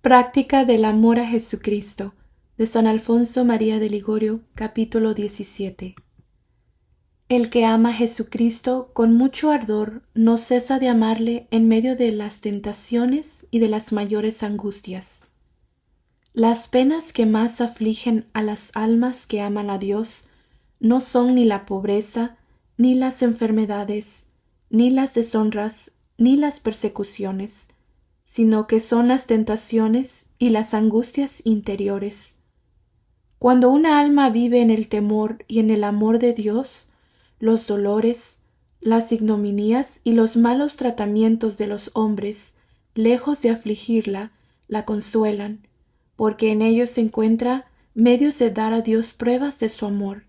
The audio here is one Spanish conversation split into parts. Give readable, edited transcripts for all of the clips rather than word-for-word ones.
Práctica del amor a Jesucristo, de San Alfonso María de Ligorio, capítulo 17. El que ama a Jesucristo con mucho ardor no cesa de amarle en medio de las tentaciones y de las mayores angustias. Las penas que más afligen a las almas que aman a Dios no son ni la pobreza, ni las enfermedades, ni las deshonras, ni las persecuciones, sino que son las tentaciones y las angustias interiores. Cuando una alma vive en el temor y en el amor de Dios, los dolores, las ignominias y los malos tratamientos de los hombres, lejos de afligirla, la consuelan, porque en ellos se encuentra medios de dar a Dios pruebas de su amor.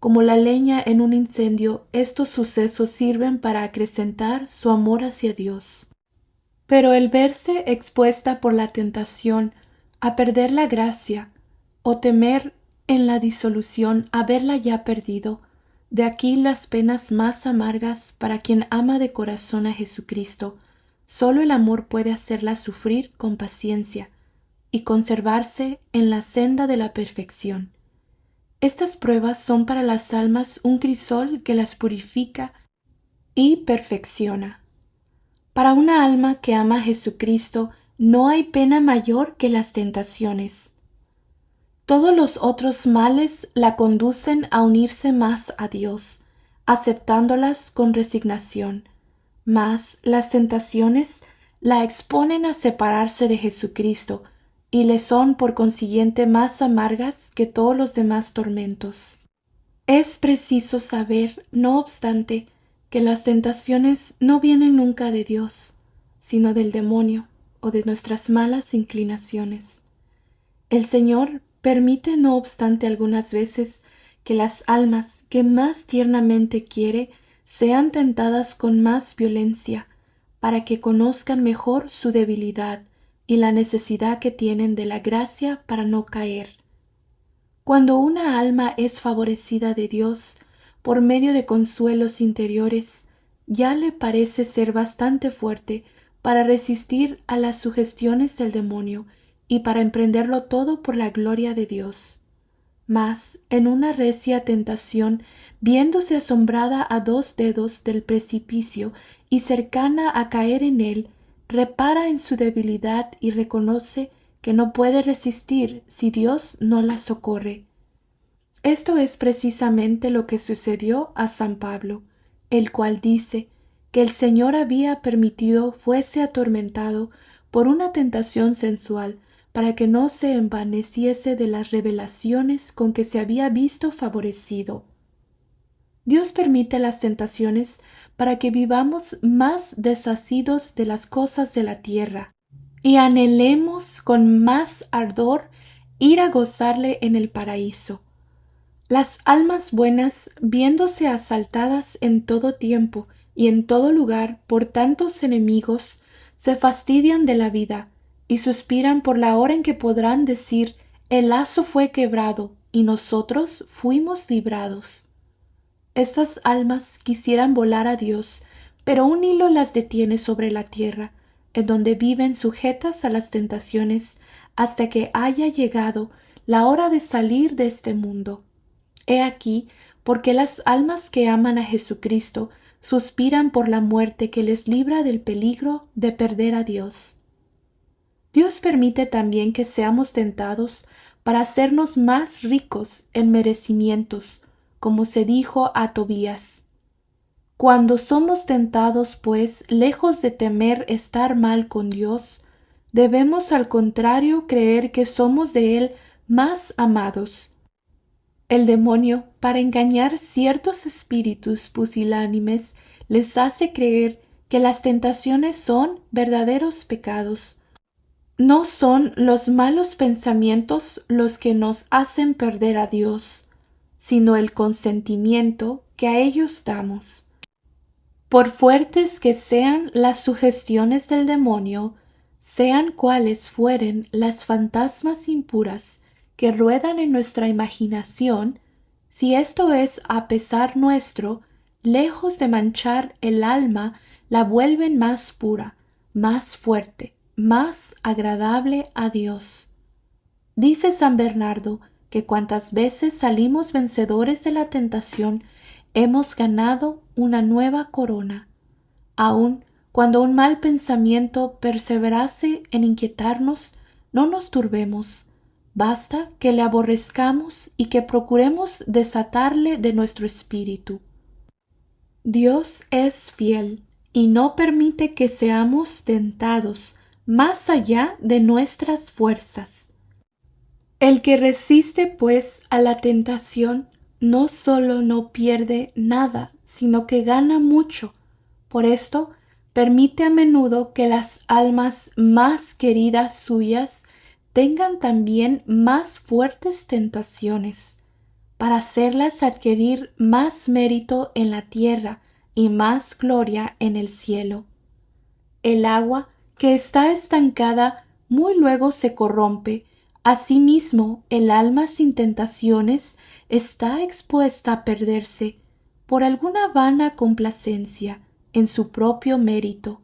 Como la leña en un incendio, estos sucesos sirven para acrecentar su amor hacia Dios. Pero el verse expuesta por la tentación a perder la gracia o temer en la disolución haberla ya perdido, de aquí las penas más amargas para quien ama de corazón a Jesucristo. Sólo el amor puede hacerla sufrir con paciencia y conservarse en la senda de la perfección. Estas pruebas son para las almas un crisol que las purifica y perfecciona. Para una alma que ama a Jesucristo no hay pena mayor que las tentaciones. Todos los otros males la conducen a unirse más a Dios, aceptándolas con resignación, mas las tentaciones la exponen a separarse de Jesucristo y le son por consiguiente más amargas que todos los demás tormentos. Es preciso saber, no obstante, que las tentaciones no vienen nunca de Dios, sino del demonio o de nuestras malas inclinaciones. El Señor permite, no obstante, algunas veces que las almas que más tiernamente quiere sean tentadas con más violencia, para que conozcan mejor su debilidad y la necesidad que tienen de la gracia para no caer. Cuando una alma es favorecida de Dios por medio de consuelos interiores, ya le parece ser bastante fuerte para resistir a las sugestiones del demonio y para emprenderlo todo por la gloria de Dios. Mas, en una recia tentación, viéndose asombrada a 2 dedos del precipicio y cercana a caer en él, repara en su debilidad y reconoce que no puede resistir si Dios no la socorre. Esto es precisamente lo que sucedió a San Pablo, el cual dice que el Señor había permitido fuese atormentado por una tentación sensual para que no se envaneciese de las revelaciones con que se había visto favorecido. Dios permite las tentaciones para que vivamos más desasidos de las cosas de la tierra y anhelemos con más ardor ir a gozarle en el paraíso. Las almas buenas, viéndose asaltadas en todo tiempo y en todo lugar por tantos enemigos, se fastidian de la vida y suspiran por la hora en que podrán decir: el lazo fue quebrado y nosotros fuimos librados. Estas almas quisieran volar a Dios, pero un hilo las detiene sobre la tierra, en donde viven sujetas a las tentaciones hasta que haya llegado la hora de salir de este mundo. He aquí por qué las almas que aman a Jesucristo suspiran por la muerte que les libra del peligro de perder a Dios. Dios permite también que seamos tentados para hacernos más ricos en merecimientos, como se dijo a Tobías. Cuando somos tentados, pues, lejos de temer estar mal con Dios, debemos al contrario creer que somos de Él más amados. El demonio, para engañar ciertos espíritus pusilánimes, les hace creer que las tentaciones son verdaderos pecados. No son los malos pensamientos los que nos hacen perder a Dios, sino el consentimiento que a ellos damos. Por fuertes que sean las sugestiones del demonio, sean cuales fueren las fantasmas impuras que ruedan en nuestra imaginación, si esto es a pesar nuestro, lejos de manchar el alma, la vuelven más pura, más fuerte, más agradable a Dios. Dice San Bernardo que cuantas veces salimos vencedores de la tentación, hemos ganado una nueva corona. Aun cuando un mal pensamiento perseverase en inquietarnos, no nos turbemos. Basta que le aborrezcamos y que procuremos desatarle de nuestro espíritu. Dios es fiel y no permite que seamos tentados más allá de nuestras fuerzas. El que resiste, pues, a la tentación, no solo no pierde nada, sino que gana mucho. Por esto, permite a menudo que las almas más queridas suyas tengan también más fuertes tentaciones, para hacerlas adquirir más mérito en la tierra y más gloria en el cielo. El agua que está estancada muy luego se corrompe. Asimismo, el alma sin tentaciones está expuesta a perderse por alguna vana complacencia en su propio mérito.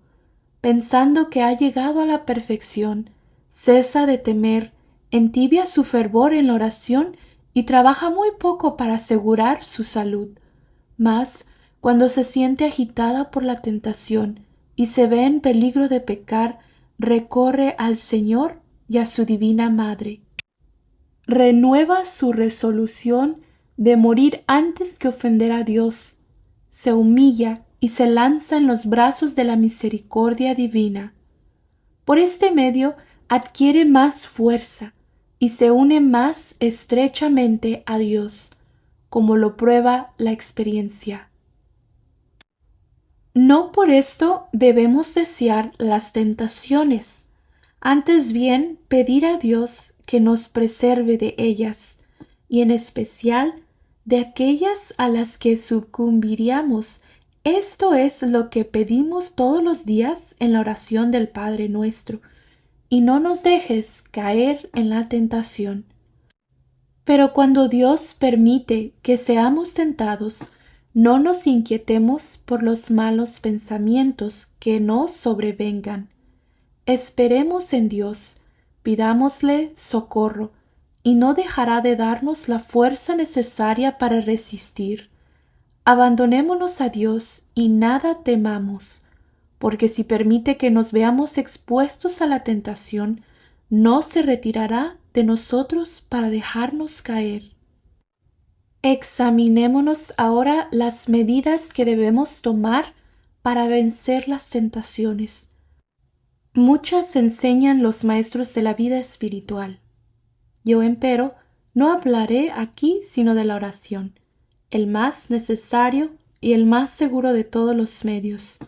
Pensando que ha llegado a la perfección, cesa de temer, entibia su fervor en la oración y trabaja muy poco para asegurar su salud. Mas, cuando se siente agitada por la tentación y se ve en peligro de pecar, recorre al Señor y a su Divina Madre. Renueva su resolución de morir antes que ofender a Dios. Se humilla y se lanza en los brazos de la misericordia divina. Por este medio adquiere más fuerza y se une más estrechamente a Dios, como lo prueba la experiencia. No por esto debemos desear las tentaciones, antes bien pedir a Dios que nos preserve de ellas, y en especial de aquellas a las que sucumbiríamos. Esto es lo que pedimos todos los días en la oración del Padre Nuestro, y no nos dejes caer en la tentación. Pero cuando Dios permite que seamos tentados, no nos inquietemos por los malos pensamientos que nos sobrevengan. Esperemos en Dios, pidámosle socorro, y no dejará de darnos la fuerza necesaria para resistir. Abandonémonos a Dios y nada temamos, porque si permite que nos veamos expuestos a la tentación, no se retirará de nosotros para dejarnos caer. Examinémonos ahora las medidas que debemos tomar para vencer las tentaciones. Muchas enseñan los maestros de la vida espiritual. Yo, empero, no hablaré aquí sino de la oración, el más necesario y el más seguro de todos los medios.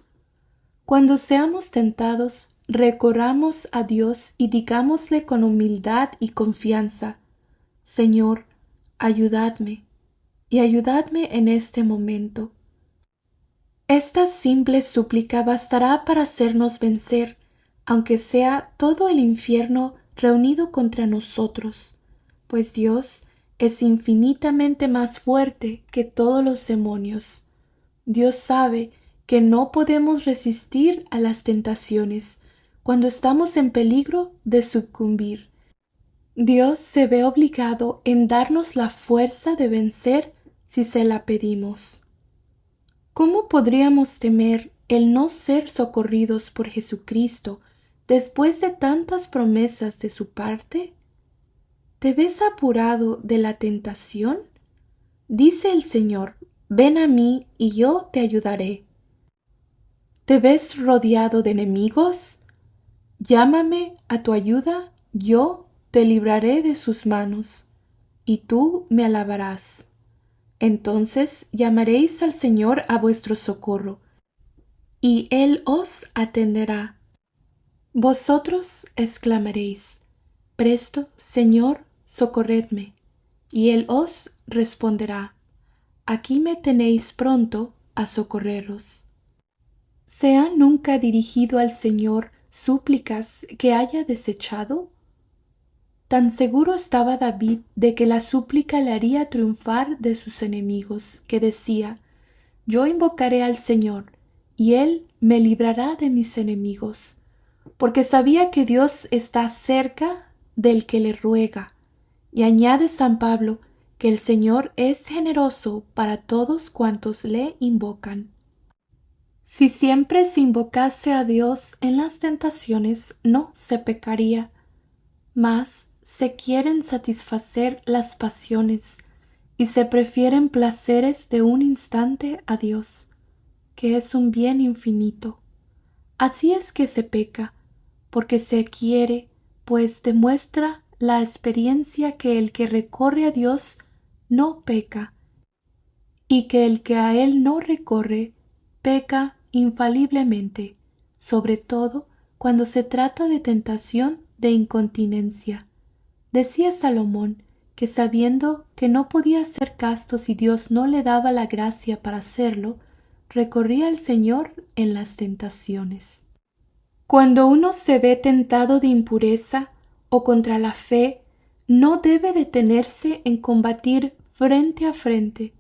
Cuando seamos tentados, recorramos a Dios y digámosle con humildad y confianza: Señor, ayudadme, y ayudadme en este momento. Esta simple súplica bastará para hacernos vencer, aunque sea todo el infierno reunido contra nosotros, pues Dios es infinitamente más fuerte que todos los demonios. Dios sabe que no podemos resistir a las tentaciones cuando estamos en peligro de sucumbir. Dios se ve obligado en darnos la fuerza de vencer si se la pedimos. ¿Cómo podríamos temer el no ser socorridos por Jesucristo después de tantas promesas de su parte? ¿Te ves apurado de la tentación? Dice el Señor: ven a mí y yo te ayudaré. ¿Te ves rodeado de enemigos? Llámame a tu ayuda, yo te libraré de sus manos, y tú me alabarás. Entonces llamaréis al Señor a vuestro socorro, y Él os atenderá. Vosotros exclamaréis: presto, Señor, socorredme, y Él os responderá: aquí me tenéis pronto a socorreros. ¿Se ha nunca dirigido al Señor súplicas que haya desechado? Tan seguro estaba David de que la súplica le haría triunfar de sus enemigos, que decía: yo invocaré al Señor, y Él me librará de mis enemigos. porque sabía que Dios está cerca del que le ruega. Y añade San Pablo que el Señor es generoso para todos cuantos le invocan. Si siempre se invocase a Dios en las tentaciones, no se pecaría, mas se quieren satisfacer las pasiones y se prefieren placeres de un instante a Dios, que es un bien infinito. Así es que se peca, porque se quiere, pues demuestra la experiencia que el que recorre a Dios no peca, y que el que a él no recorre peca infaliblemente, sobre todo cuando se trata de tentación de incontinencia. Decía Salomón que sabiendo que no podía ser casto si Dios no le daba la gracia para hacerlo, recorría al Señor en las tentaciones. Cuando uno se ve tentado de impureza o contra la fe, no debe detenerse en combatir frente a frente,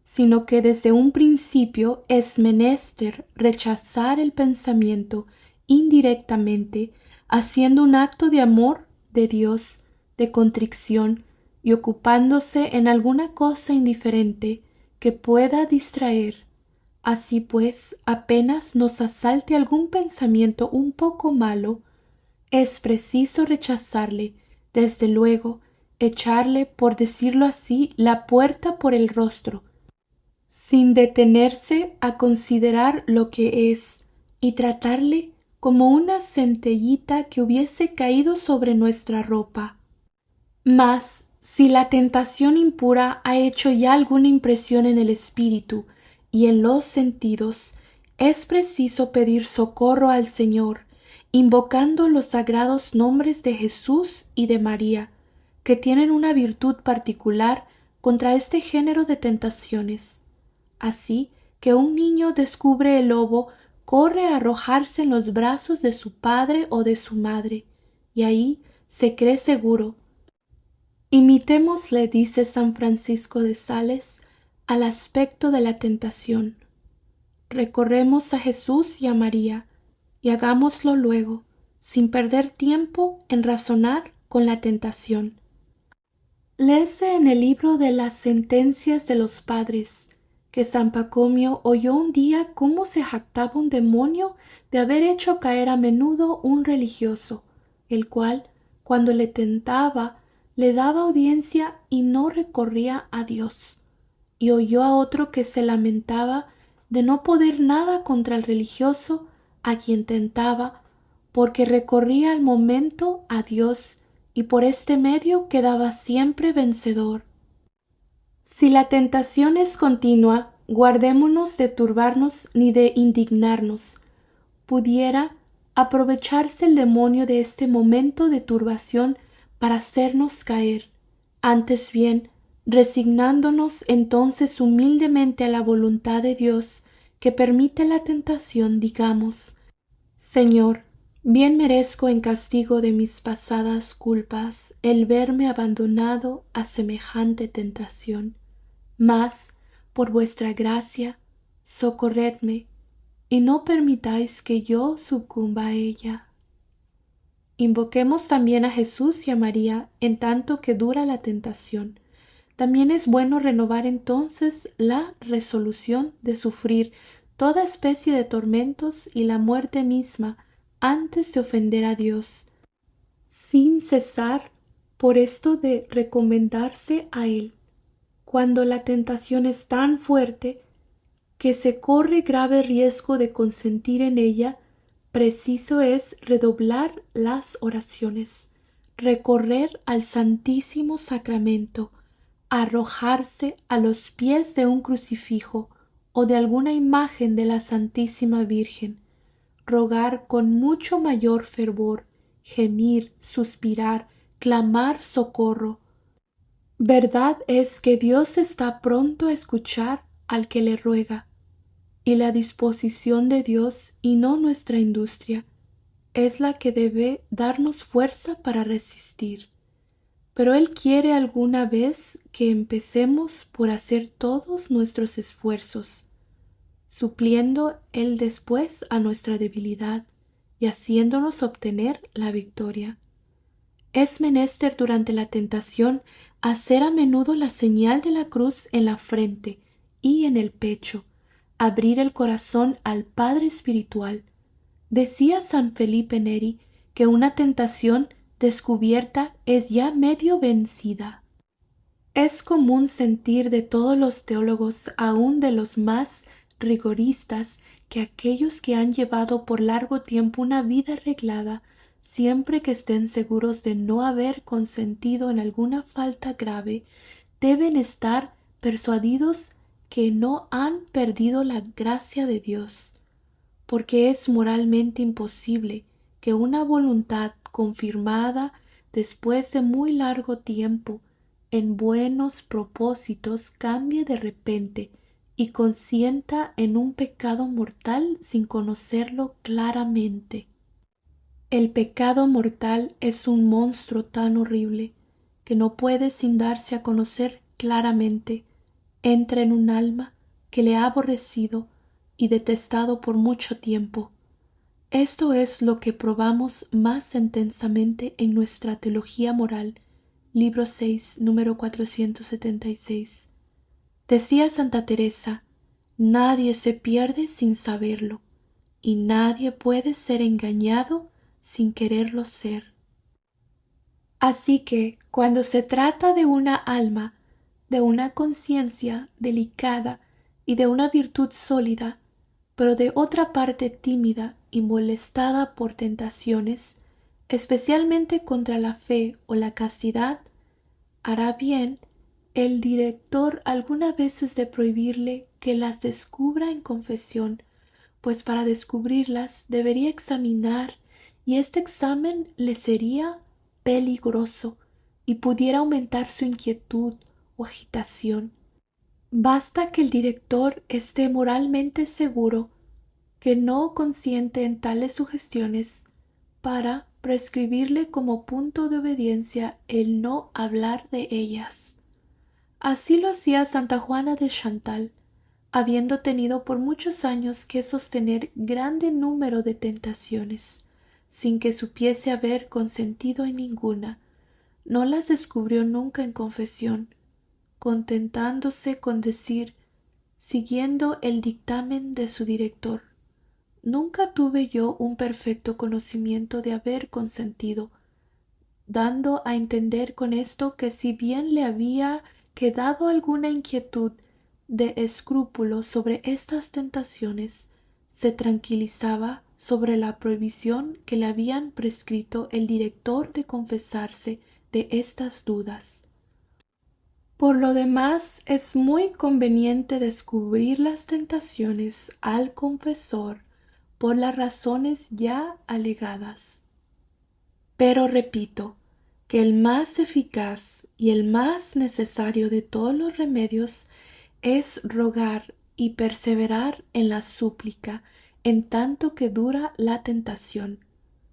sino que desde un principio es menester rechazar el pensamiento indirectamente, haciendo un acto de amor de Dios, de contrición, y ocupándose en alguna cosa indiferente que pueda distraer. Así pues, apenas nos asalte algún pensamiento un poco malo, es preciso rechazarle, desde luego, echarle, por decirlo así, la puerta por el rostro, sin detenerse a considerar lo que es, y tratarle como una centellita que hubiese caído sobre nuestra ropa. Mas, si la tentación impura ha hecho ya alguna impresión en el espíritu y en los sentidos, es preciso pedir socorro al Señor, invocando los sagrados nombres de Jesús y de María, que tienen una virtud particular contra este género de tentaciones. Así que un niño descubre el lobo, corre a arrojarse en los brazos de su padre o de su madre, y ahí se cree seguro. Imitémosle, dice San Francisco de Sales, al aspecto de la tentación. Recorremos a Jesús y a María, y hagámoslo luego, sin perder tiempo en razonar con la tentación. Léese en el libro de las sentencias de los padres, que San Pacomio oyó un día cómo se jactaba un demonio de haber hecho caer a menudo un religioso, el cual, cuando le tentaba, le daba audiencia y no recorría a Dios. Y oyó a otro que se lamentaba de no poder nada contra el religioso a quien tentaba, porque recorría al momento a Dios y por este medio quedaba siempre vencedor. Si la tentación es continua, guardémonos de turbarnos ni de indignarnos. Pudiera aprovecharse el demonio de este momento de turbación para hacernos caer. Antes bien, resignándonos entonces humildemente a la voluntad de Dios que permite la tentación, digamos: Señor, bien merezco en castigo de mis pasadas culpas el verme abandonado a semejante tentación, mas, por vuestra gracia, socorredme, y no permitáis que yo sucumba a ella. Invoquemos también a Jesús y a María en tanto que dura la tentación. También es bueno renovar entonces la resolución de sufrir toda especie de tormentos y la muerte misma antes de ofender a Dios, sin cesar por esto de recomendarse a Él. Cuando la tentación es tan fuerte que se corre grave riesgo de consentir en ella, preciso es redoblar las oraciones, recorrer al Santísimo Sacramento, arrojarse a los pies de un crucifijo o de alguna imagen de la Santísima Virgen, rogar con mucho mayor fervor, gemir, suspirar, clamar socorro. Verdad es que Dios está pronto a escuchar al que le ruega, y la disposición de Dios y no nuestra industria es la que debe darnos fuerza para resistir. Pero Él quiere alguna vez que empecemos por hacer todos nuestros esfuerzos, supliendo Él después a nuestra debilidad y haciéndonos obtener la victoria. Es menester durante la tentación hacer a menudo la señal de la cruz en la frente y en el pecho, abrir el corazón al Padre Espiritual. Decía San Felipe Neri que una tentación descubierta es ya medio vencida. Es común sentir de todos los teólogos, aun de los más rigoristas, que aquellos que han llevado por largo tiempo una vida arreglada, siempre que estén seguros de no haber consentido en alguna falta grave, deben estar persuadidos que no han perdido la gracia de Dios, porque es moralmente imposible que una voluntad confirmada después de muy largo tiempo en buenos propósitos cambie de repente y consienta en un pecado mortal sin conocerlo claramente. El pecado mortal es un monstruo tan horrible que no puede sin darse a conocer claramente, entra en un alma que le ha aborrecido y detestado por mucho tiempo. Esto es lo que probamos más intensamente en nuestra Teología Moral, libro 6, número 476. Decía Santa Teresa, nadie se pierde sin saberlo, y nadie puede ser engañado sin quererlo ser. Así que, cuando se trata de una alma, de una conciencia delicada y de una virtud sólida, pero de otra parte tímida y molestada por tentaciones, especialmente contra la fe o la castidad, hará bien el director algunas veces de prohibirle que las descubra en confesión, pues para descubrirlas debería examinar, y este examen le sería peligroso y pudiera aumentar su inquietud o agitación. Basta que el director esté moralmente seguro que no consiente en tales sugestiones para prescribirle como punto de obediencia el no hablar de ellas. Así lo hacía Santa Juana de Chantal, habiendo tenido por muchos años que sostener grande número de tentaciones, sin que supiese haber consentido en ninguna. No las descubrió nunca en confesión, contentándose con decir, siguiendo el dictamen de su director: nunca tuve yo un perfecto conocimiento de haber consentido, dando a entender con esto que si bien le había quedado alguna inquietud de escrúpulo sobre estas tentaciones, se tranquilizaba sobre la prohibición que le habían prescrito el director de confesarse de estas dudas. Por lo demás, es muy conveniente descubrir las tentaciones al confesor por las razones ya alegadas. Pero repito que el más eficaz y el más necesario de todos los remedios es rogar y perseverar en la súplica en tanto que dura la tentación.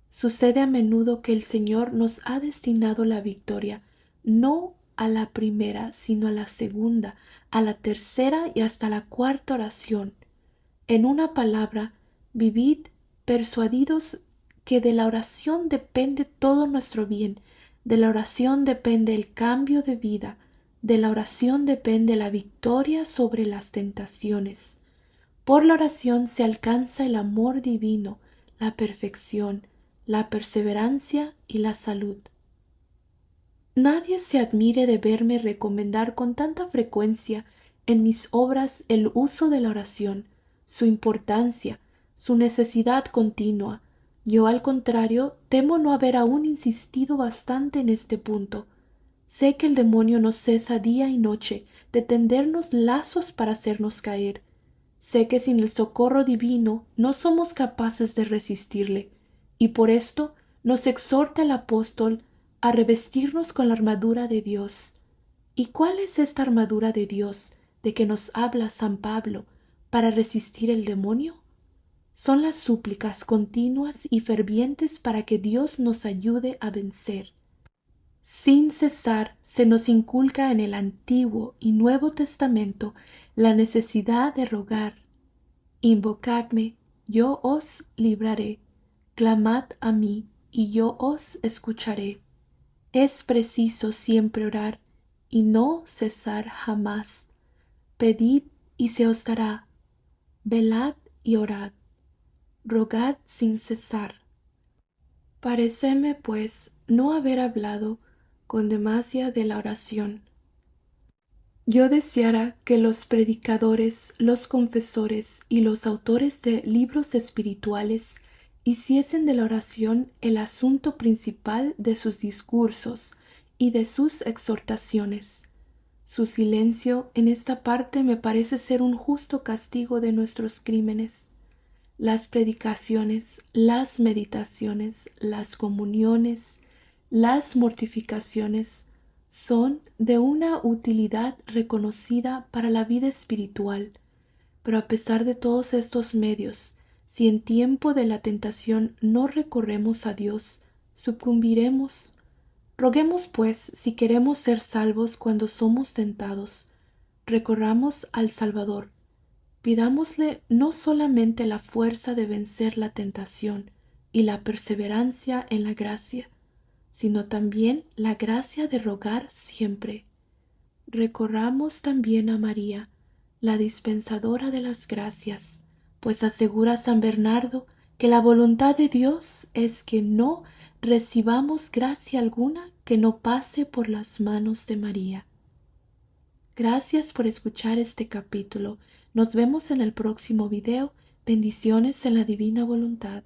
Sucede a menudo que el Señor nos ha destinado la victoria, no a la primera, sino a la segunda, a la tercera y hasta la cuarta oración. En una palabra, vivid persuadidos que de la oración depende todo nuestro bien, de la oración depende el cambio de vida, de la oración depende la victoria sobre las tentaciones. Por la oración se alcanza el amor divino, la perfección, la perseverancia y la salud. Nadie se admire de verme recomendar con tanta frecuencia en mis obras el uso de la oración, su importancia, su necesidad continua. Yo, al contrario, temo no haber aún insistido bastante en este punto. Sé que el demonio no cesa día y noche de tendernos lazos para hacernos caer. Sé que sin el socorro divino no somos capaces de resistirle, y por esto nos exhorta el apóstol a revestirnos con la armadura de Dios. ¿Y cuál es esta armadura de Dios de que nos habla San Pablo para resistir el demonio? Son las súplicas continuas y fervientes para que Dios nos ayude a vencer. Sin cesar se nos inculca en el Antiguo y Nuevo Testamento la necesidad de rogar. Invocadme, yo os libraré. clamad a mí, y yo os escucharé. Es preciso siempre orar, y no cesar jamás. Pedid y se os dará, velad y orad, rogad sin cesar. Paréceme, pues, no haber hablado con demasia de la oración. Yo deseara que los predicadores, los confesores y los autores de libros espirituales hiciesen de la oración el asunto principal de sus discursos y de sus exhortaciones. Su silencio en esta parte me parece ser un justo castigo de nuestros crímenes. Las predicaciones, las meditaciones, las comuniones, las mortificaciones son de una utilidad reconocida para la vida espiritual, pero a pesar de todos estos medios, si en tiempo de la tentación no recorremos a Dios, sucumbiremos. Roguemos, pues, si queremos ser salvos cuando somos tentados, recorramos al Salvador. Pidámosle no solamente la fuerza de vencer la tentación y la perseverancia en la gracia, sino también la gracia de rogar siempre. Recorramos también a María, la dispensadora de las gracias, pues asegura San Bernardo que la voluntad de Dios es que no recibamos gracia alguna que no pase por las manos de María. Gracias por escuchar este capítulo. Nos vemos en el próximo video. Bendiciones en la divina voluntad.